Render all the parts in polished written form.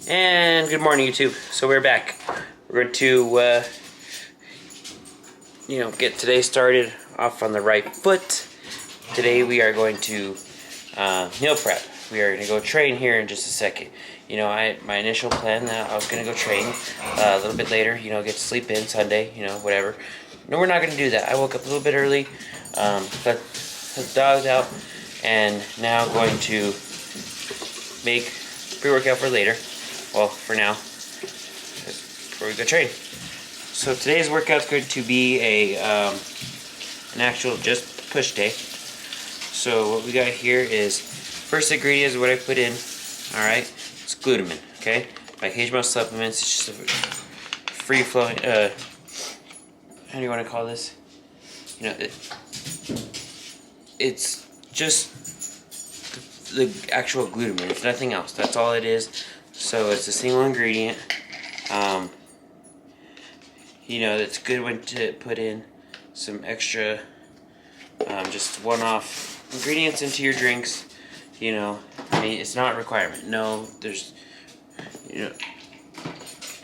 And good morning, YouTube. So we're back. We're going to, get today started off on the right foot. Today we are going to meal prep. We are going to go train here in just a second. My initial plan that I was going to go train a little bit later. Get to sleep in Sunday. Whatever. No, we're not going to do that. I woke up a little bit early, let the dogs out, and now going to make pre-workout for later. Well, for now, before we go train. So today's workout's going to be an actual just push day. So what we got here is, first ingredient is what I put in. Alright, it's glutamine, okay? By Cage Mouse Supplements. It's just a free-flowing, how do you want to call this? It's just the actual glutamine. It's nothing else. That's all it is. So it's a single ingredient. It's a good one to put in some extra, just one-off ingredients into your drinks. It's not a requirement. No,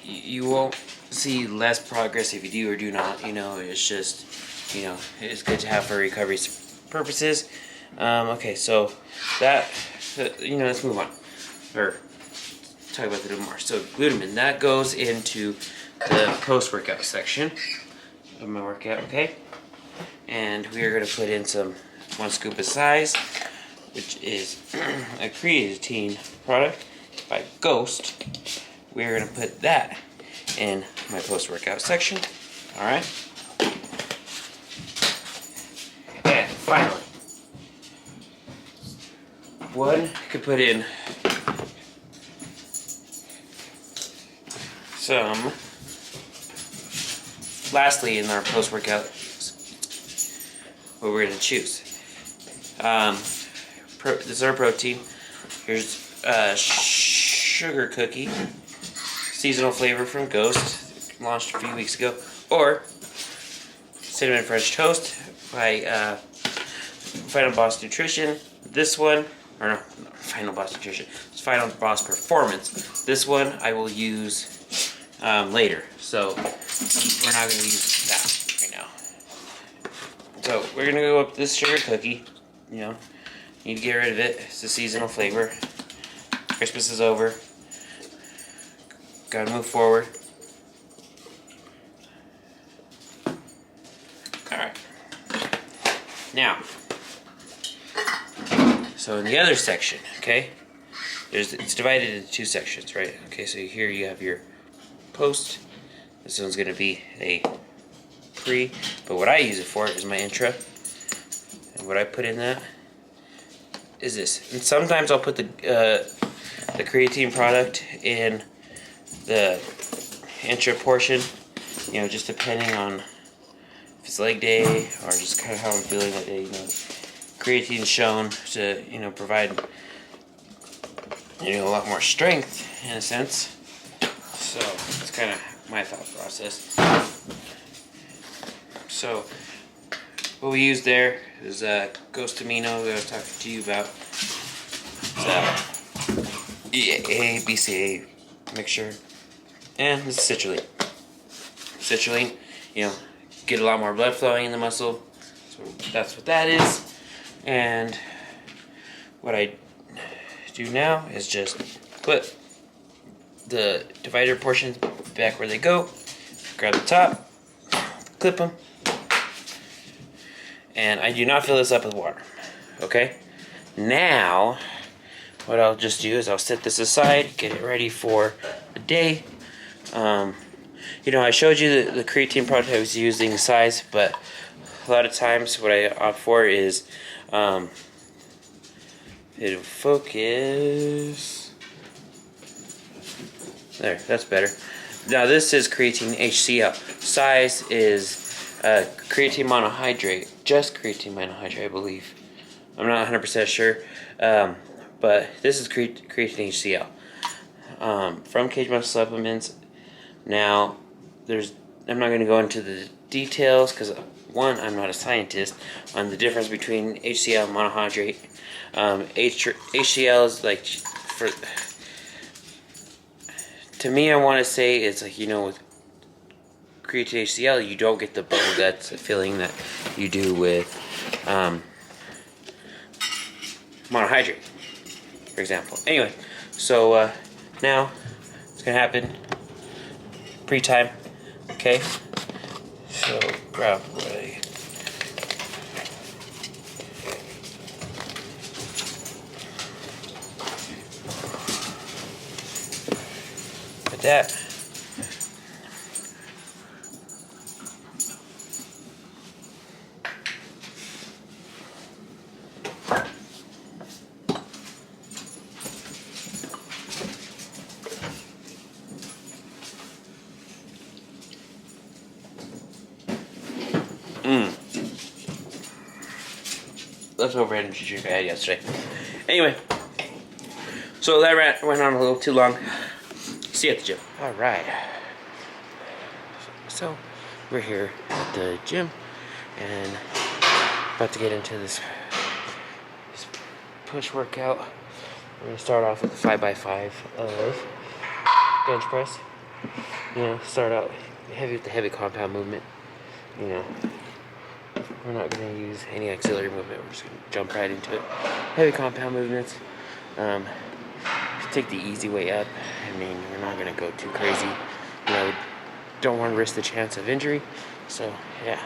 you won't see less progress if you do or do not. It's just, it's good to have for recovery purposes. Okay, so that, let's move on. Or talk about that a little more. So glutamine, that goes into the post-workout section of my workout, okay? And we are going to put in some 1 scoop of size, which is a creatine product by Ghost. We are going to put that in my post-workout section, alright? And finally, one could put in some, lastly in our post-workout, what we're going to choose. This is our protein. Here's a sugar cookie, seasonal flavor from Ghost, launched a few weeks ago, or cinnamon French toast by Final Boss Nutrition. This one, or no, Final Boss Nutrition, it's Final Boss Performance. This one I will use later, so we're not going to use that right now. So we're going to go up this sugar cookie. Need to get rid of it. It's a seasonal flavor. Christmas is over. Gotta move forward. Alright. Now, so in the other section, okay, it's divided into 2 sections, right? Okay, so here you have your post. This one's gonna be a pre, but what I use it for is my intra. And what I put in that is this. And sometimes I'll put the creatine product in the intra portion, just depending on if it's leg day or just kind of how I'm feeling that day. Creatine is shown to provide a lot more strength in a sense. So it's kind of my thought process. So what we use there is Ghost Amino that I was talking to you about. It's BCA mixture, and this is citrulline. Citrulline, get a lot more blood flowing in the muscle. So that's what that is. And what I do now is just put the divider portions back where they go. Grab the top, clip them. And I do not fill this up with water, okay? Now, what I'll just do is I'll set this aside, get it ready for the day. I showed you the creatine product I was using size, but a lot of times what I opt for is, it'll focus. There, that's better. Now this is creatine HCl. Size is creatine monohydrate, just creatine monohydrate, I believe. I'm not 100% sure, but this is creatine HCl from Cage Mouse Supplements. Now, I'm not going to go into the details because, one, I'm not a scientist on the difference between HCl and monohydrate. HCl is like for to me, I want to say it's like, you know, with Creatine HCl, you don't get the bubble guts feeling that you do with monohydrate, for example. Anyway, so now it's gonna happen pre-time. Okay, so grab away. Put that. Leftover energy drink I had yesterday. Anyway, so that went on a little too long. See you at the gym. All right. So we're here at the gym and about to get into this push workout. We're gonna start off with a 5x5 of bench press. You know, start out heavy with the heavy compound movement. You know, we're not going to use any auxiliary movement. We're just going to jump right into it. Heavy compound movements. Take the easy way up. I mean, we're not going to go too crazy. You know, don't want to risk the chance of injury. So, yeah.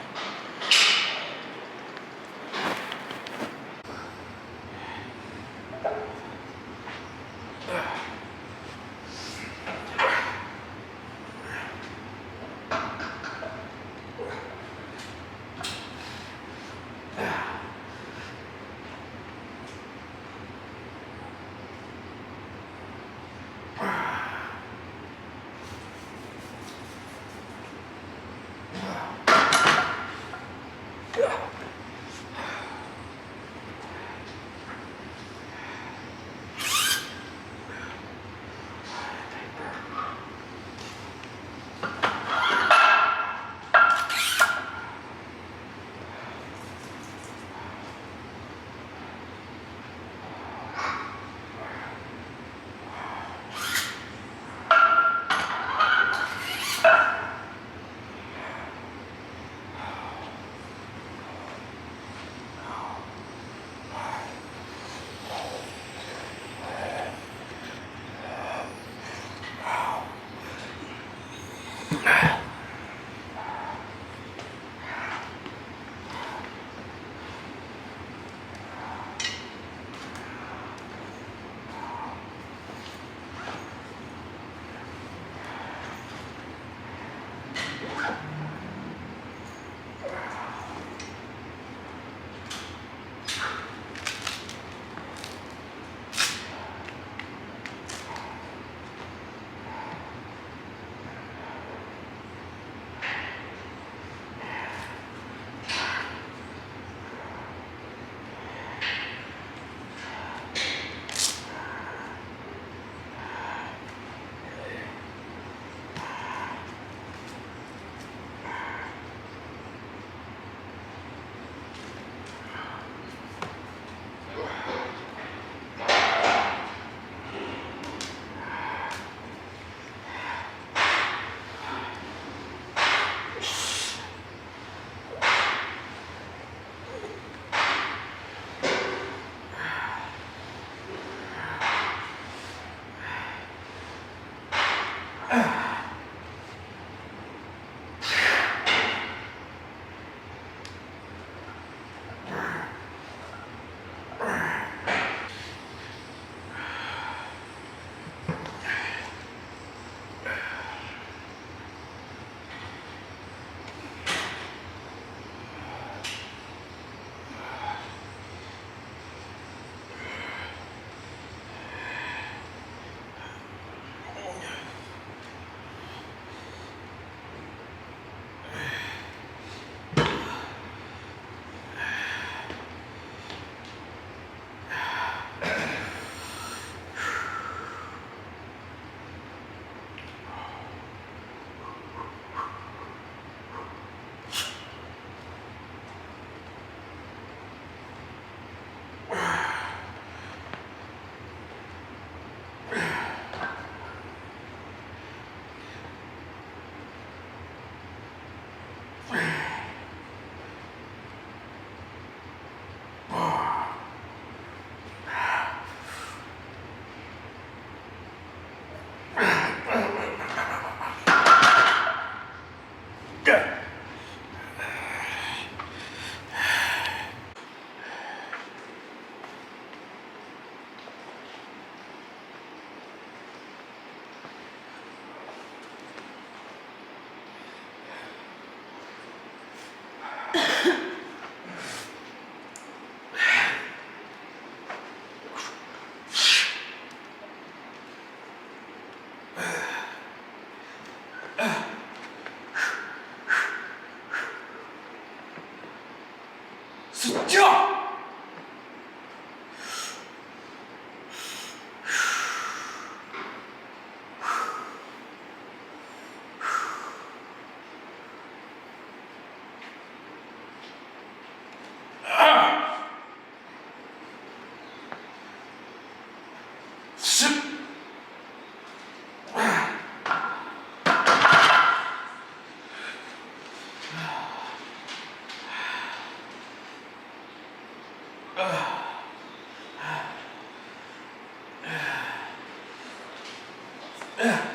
Alright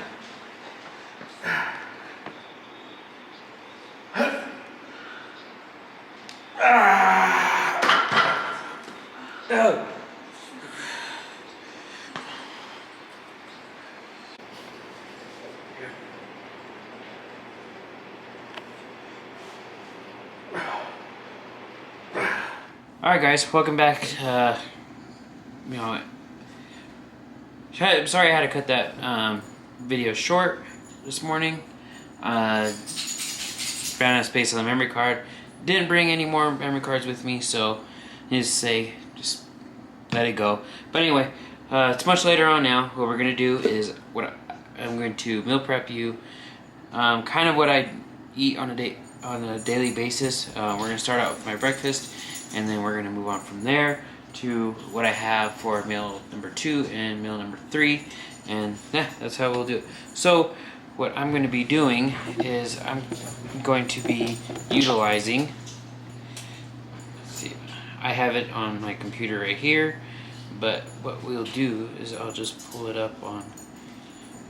guys, welcome back. You know, I'm sorry I had to cut that video short this morning. Ran out of space on the memory card. Didn't bring any more memory cards with me, so needless to say, just let it go. But anyway, it's much later on now. What we're gonna do is I'm going to meal prep you, kind of what I eat on a daily basis. We're gonna start out with my breakfast, and then we're gonna move on from there to what I have for meal number 2 and meal number 3, and yeah, that's how we'll do it. So what I'm going to be doing is I'm going to be utilizing, let's see, I have it on my computer right here, but what we'll do is I'll just pull it up on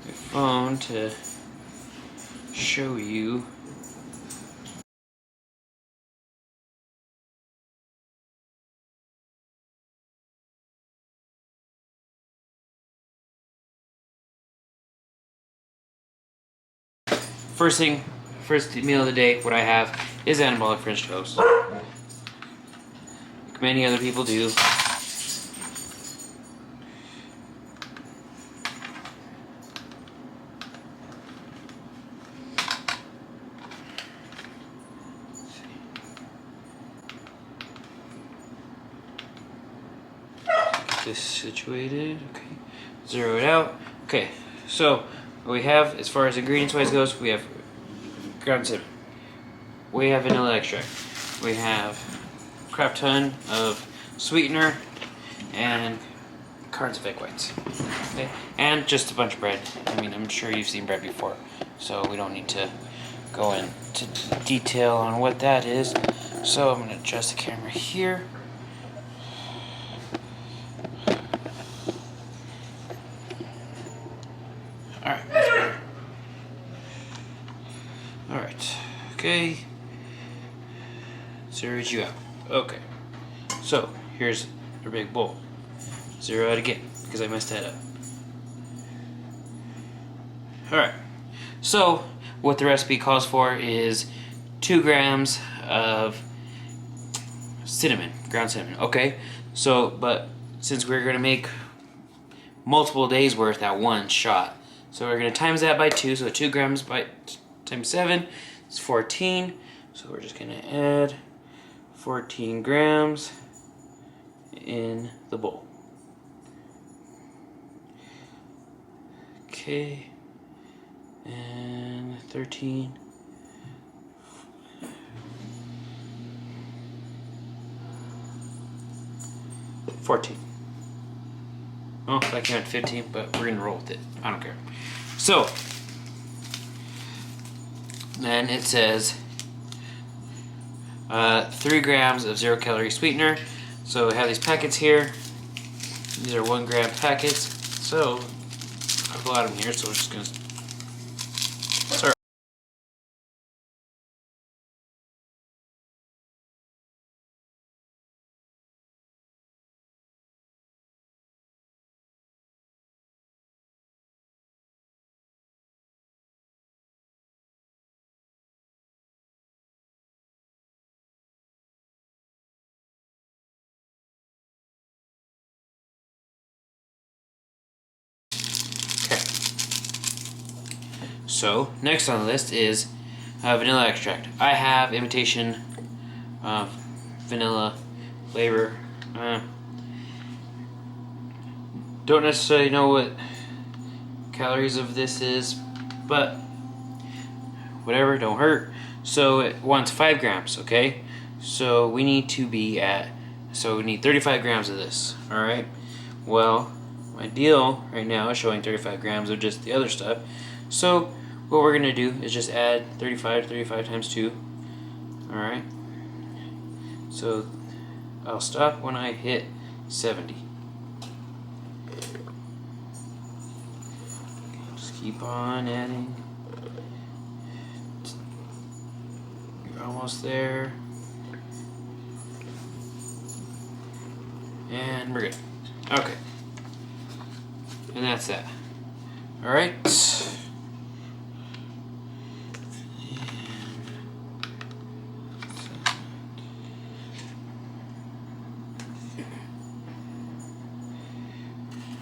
my phone to show you. First meal of the day, what I have is anabolic French toast. Like many other people do. Get this situated. Okay. Zero it out. Okay. So what we have, as far as ingredients wise goes, we have ground cinnamon, we have vanilla extract, we have a crap ton of sweetener, and cards of egg whites. Okay, and just a bunch of bread. I mean, I'm sure you've seen bread before, so we don't need to go into detail on what that is. So I'm going to adjust the camera here. Alright, that's better. Alright, okay. Zeroed you out. Okay. So, here's our big bowl. Zero out again, because I messed that up. Alright. So, what the recipe calls for is 2 grams of cinnamon, ground cinnamon. Okay. So, but since we're going to make multiple days worth at one shot, so we're going to times that by 2, so 2 grams by times 7 is 14. So we're just going to add 14 grams in the bowl. Okay, and 13. 14. Oh, that came out 15, but we're gonna roll with it. I don't care. So, then it says 3 grams of 0-calorie sweetener. So we have these packets here. These are 1 gram packets. So I have a lot of them here, so we're just gonna start. Okay. So next on the list is vanilla extract. I have imitation vanilla flavor. Don't necessarily know what calories of this is, but whatever, don't hurt. So it wants 5 grams, okay? So we need to be at, so we need 35 grams of this, alright? Well, my deal right now is showing 35 grams of just the other stuff. So what we're gonna do is just add 35 times 2, alright? So I'll stop when I hit 70. Just Keep on adding. You're almost there. And we're good. Okay. And that's that. Alright.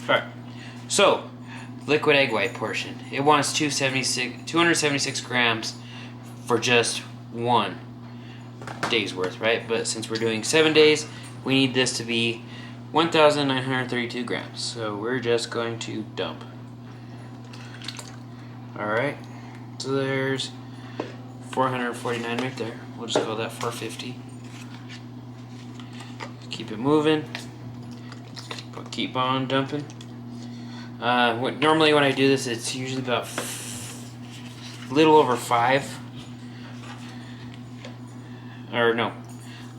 Alright. So, liquid egg white portion. It wants 276 grams for just 1 day's worth, right? But since we're doing 7 days, we need this to be 1,932 grams. So we're just going to dump. Alright. So there's 449 right there. We'll just call that 450. Keep it moving. Keep on dumping. Normally when I do this, it's usually about a little over 5. Or no, a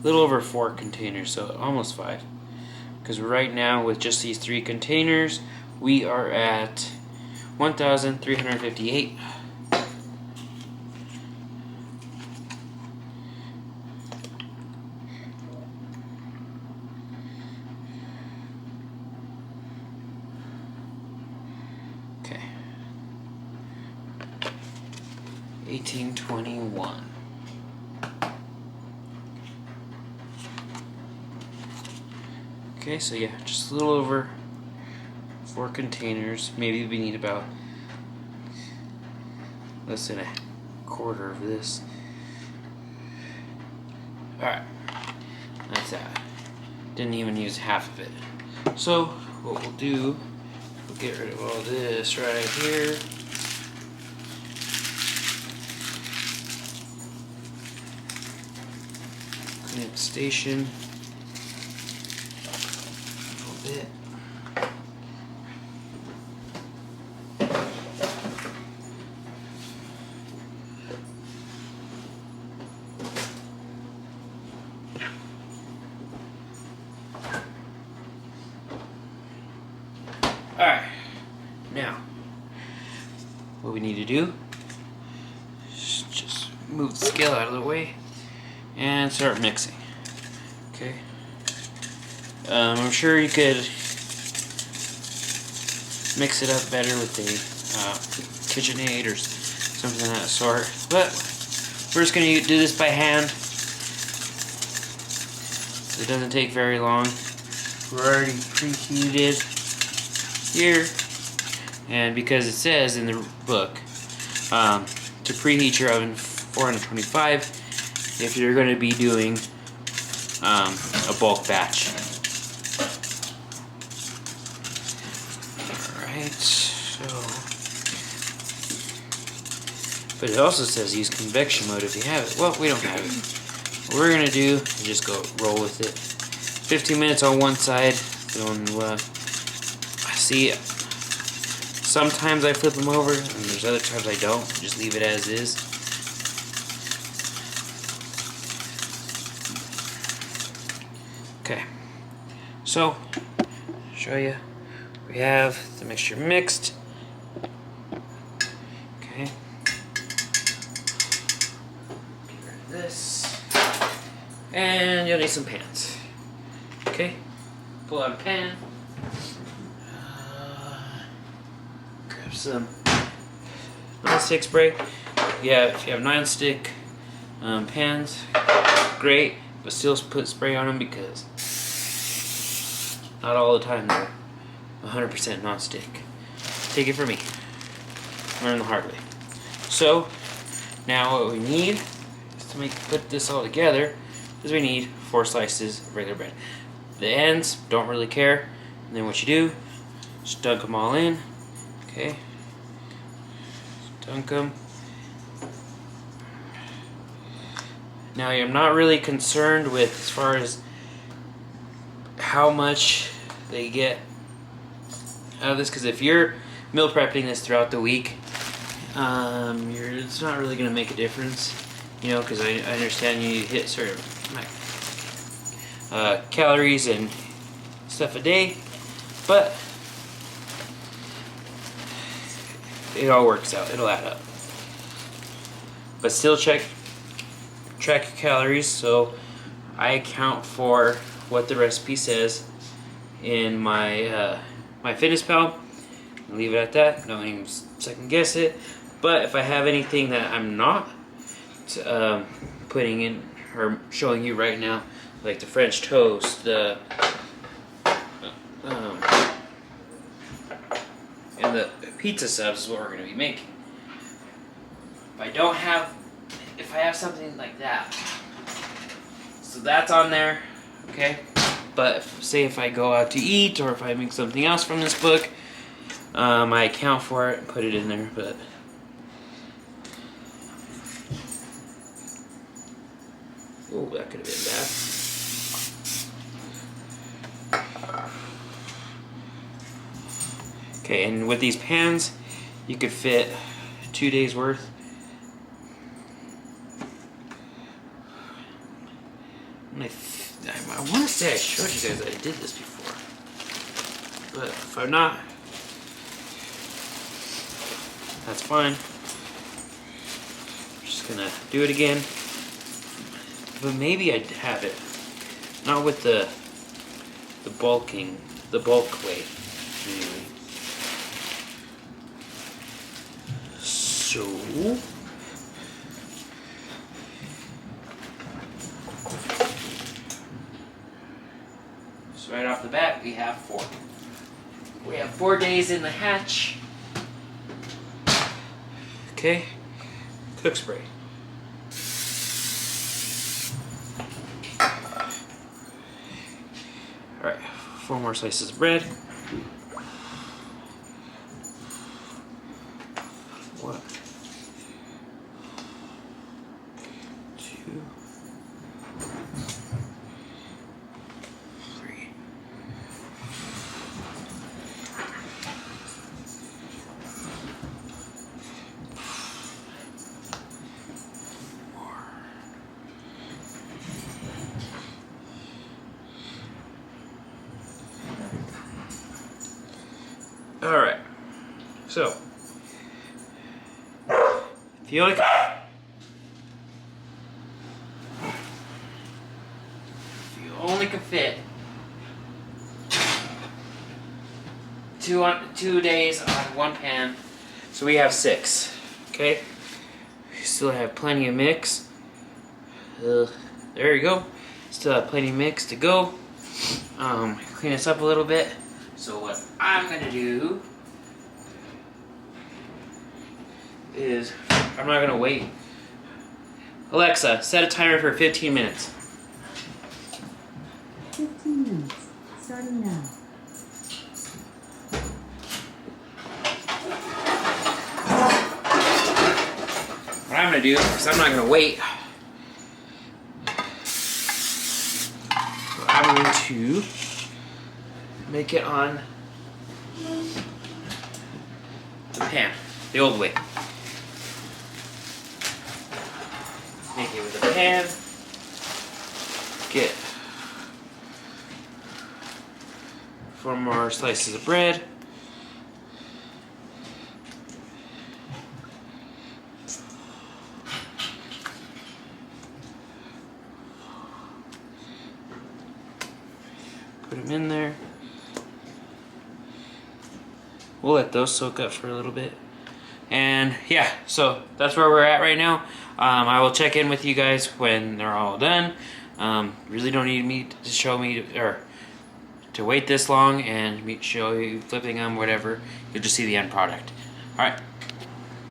little over 4 containers, so almost 5. Because right now, with just these 3 containers, we are at 1,358. Okay. 1821. Okay, so yeah, just a little over 4 containers. Maybe we need about less than a quarter of this. Alright, that's that. Didn't even use half of it. So, what we'll do, we'll get rid of all this right here. Clean up the station. Bit. Alright, now what we need to do is just move the scale out of the way and start mixing. Okay. I'm sure you could mix it up better with a KitchenAid or something of that sort, but we're just going to do this by hand. It doesn't take very long. We're already preheated here, and because it says in the book to preheat your oven 425 if you're going to be doing a bulk batch. So, but it also says use convection mode if you have it. Well, we don't have it. What we're gonna do is just go roll with it. 15 minutes on one side. See, sometimes I flip them over, and there's other times I don't. Just leave it as is. Okay. So, show you. We have the mixture mixed. Okay. Get rid of this. And you'll need some pans. Okay. Pull out a pan. Grab some non-stick spray. Yeah, if you have non-stick pans, great. But still put spray on them because not all the time they're 100% non-stick. Take it from me. Learn the hard way. So, now what we need is to put this all together is we need 4 slices of regular bread. The ends, don't really care. And then what you do, just dunk them all in. Okay. Dunk them. Now I'm not really concerned with as far as how much they get out of this, because if you're meal prepping this throughout the week, it's not really going to make a difference, you know, because I understand you hit certain calories and stuff a day, but it all works out. It'll add up. But still track your calories. So I account for what the recipe says in my MyFitnessPal. Leave it at that. Don't even second guess it. But if I have anything that I'm not putting in or showing you right now, like the French toast, the and the pizza subs is what we're going to be making. If I have something like that, so that's on there, okay? But say if I go out to eat or if I make something else from this book, I account for it and put it in there. But oh, that could have been bad. Okay, and with these pans, you could fit 2 days worth. I want to say I showed you guys that I did this before, but if I'm not, that's fine. I'm just gonna do it again, but maybe I have it, not with the bulk weight. Anyway. So right off the bat, we have 4. We have 4 days in the hatch. Okay, cook spray. All right, 4 more slices of bread. 1, 2, 3. All right, so if you only can fit 2 days on 1 pan, so we have 6. Okay, we still have plenty of mix. There you go. Still have plenty of mix to go. Clean this up a little bit. So what I'm gonna do is I'm not gonna wait. Alexa, set a timer for 15 minutes. 15 minutes, starting now. What I'm gonna do, because I'm not gonna wait, I'm going to make it on the pan, the old way. Make it with a pan. Get 4 more slices of bread. Put them in there. We'll let those soak up for a little bit. And yeah, so that's where we're at right now. I will check in with you guys when they're all done. Really don't need me to show me or to wait this long and show you flipping them, whatever. You'll just see the end product. All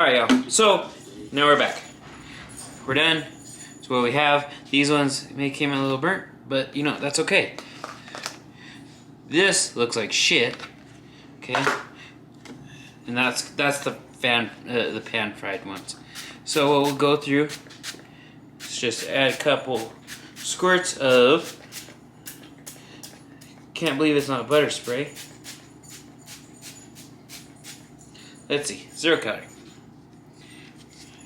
right, y'all. So now we're back. We're done. So what we have, these ones may came in a little burnt, but you know that's okay. This looks like shit. Okay. And that's the pan fried ones. So what we'll go through is just add a couple squirts of, can't believe it's not butter spray. Let's see, 0 calorie.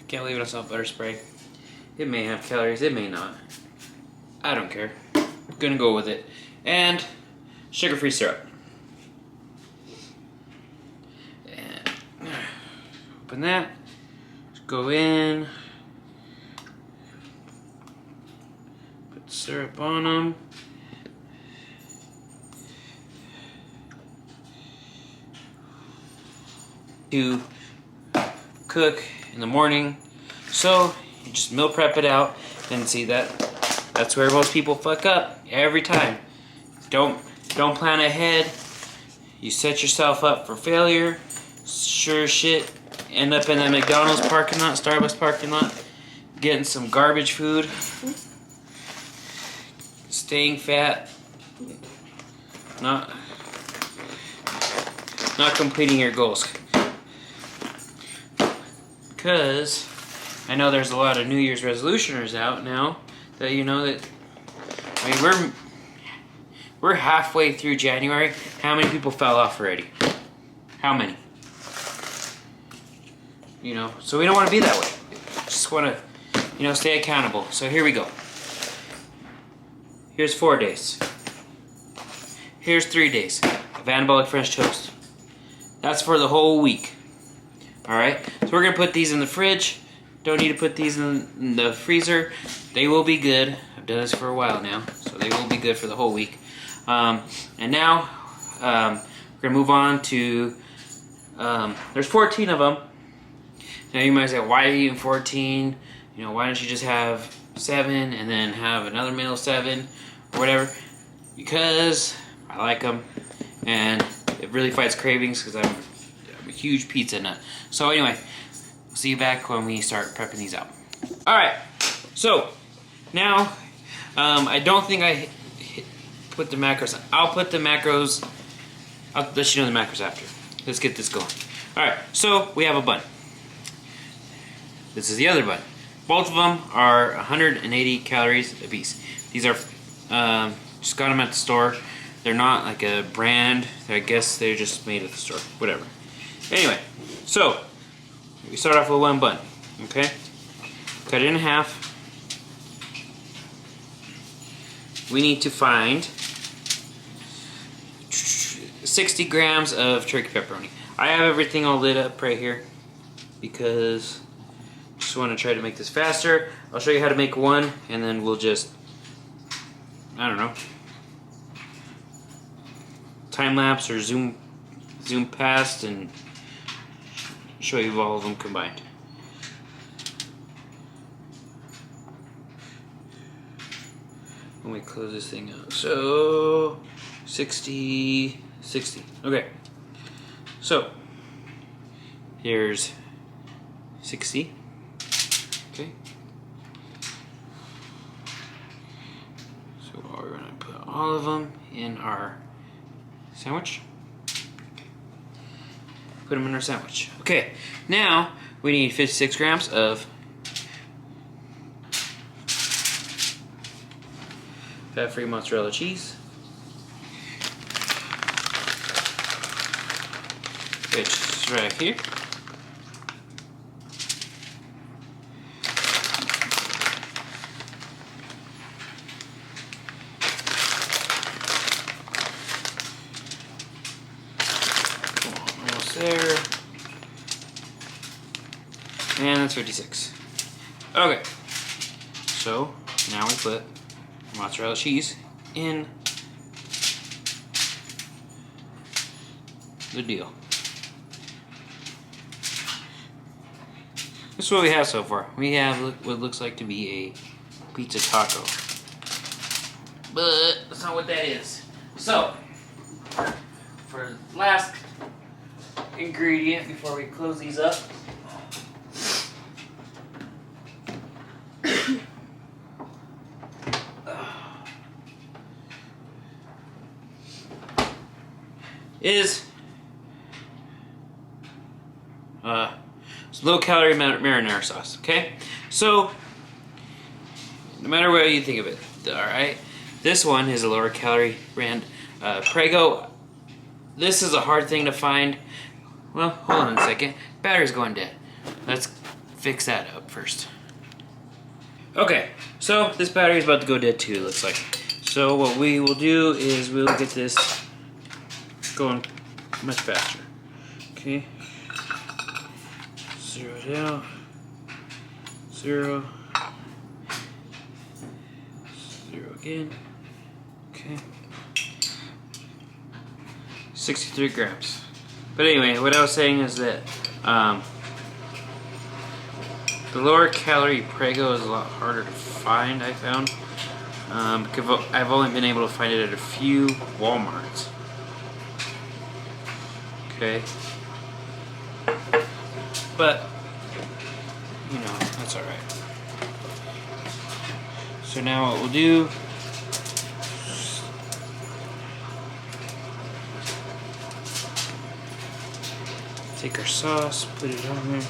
Can't believe it's not butter spray. It may have calories, it may not. I don't care. Gonna go with it. And sugar-free syrup. open that. Just go in. Put syrup on them. To cook in the morning. So you just meal prep it out. And see that's where most people fuck up every time. Don't plan ahead. You set yourself up for failure. Sure shit, end up in that McDonald's parking lot, Starbucks parking lot, getting some garbage food, staying fat, not completing your goals. Because I know there's a lot of New Year's resolutioners out now that you know that, I mean, we're halfway through January. How many people fell off already? How many? You know, so we don't want to be that way. Just want to, you know, stay accountable. So here we go. Here's 4 days. Here's 3 days of anabolic French toast. That's for the whole week. Alright, so we're going to put these in the fridge. Don't need to put these in the freezer. They will be good. I've done this for a while now, so they will be good for the whole week. And now, we're going to move on to, there's 14 of them. Now you might say, why are you eating 14? You know, why don't you just have 7 and then have another meal 7 or whatever? Because I like them and it really fights cravings because I'm a huge pizza nut. So anyway, we'll see you back when we start prepping these out. Alright, so now I don't think I put the macros on. I'll put the macros, I'll let you know the macros after. Let's get this going. Alright, so we have a bun. This is the other bun. Both of them are 180 calories a piece. These are, just got them at the store. They're not like a brand. I guess they're just made at the store. Whatever. Anyway, so we start off with one bun. Okay? Cut it in half. We need to find 60 grams of turkey pepperoni. I have everything all lit up right here because just want to try to make this faster. I'll show you how to make one and then we'll just, I don't know, time lapse or zoom past and show you all of them combined. Let me close this thing out. So 60. Okay. So here's 60. Okay. So we're going to put all of them in our sandwich. Put them in our sandwich. Okay. Now we need 56 grams of fat-free mozzarella cheese, which is right here. Almost there. And that's 56. Okay. So now we put mozzarella cheese in the deal. This is what we have so far. We have what looks like to be a pizza taco, but that's not what that is. So, for the last ingredient before we close these up, is low-calorie marinara sauce. Okay, so no matter what you think of it, all right. This one is a lower-calorie brand, Prego. This is a hard thing to find. Well, hold on a second. Battery's going dead. Let's fix that up first. Okay, so this battery is about to go dead too. Looks like. So what we will do is we'll get this going much faster. Okay. 0 down, 0, 0 again. Okay. 63 grams. But anyway, what I was saying is that the lower calorie Prego is a lot harder to find, I found. Because I've only been able to find it at a few Walmarts. Okay. But, you know, that's alright. So now what we'll do, take our sauce, put it on there.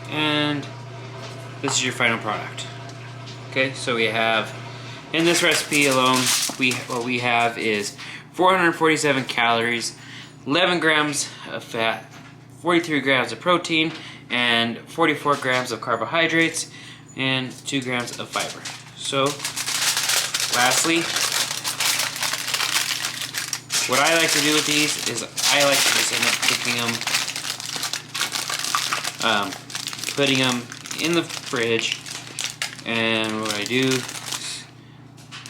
And this is your final product. Okay, so we have, in this recipe alone, what we have is 447 calories, 11 grams of fat, 43 grams of protein, and 44 grams of carbohydrates, and 2 grams of fiber. So, lastly, what I like to do with these is I like to just end up cooking them, putting them in the fridge, and what I do is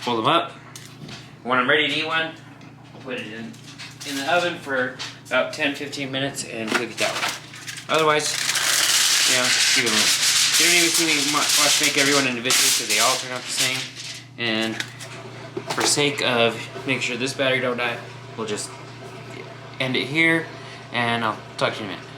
fold them up. When I'm ready to eat one, I'll put it in the oven for about 10-15 minutes and cook it that way. Otherwise, you know, keep it moving. You don't even see me watch make everyone individually because they all turn out the same. And for sake of making sure this battery don't die, we'll just end it here, and I'll talk to you in a minute.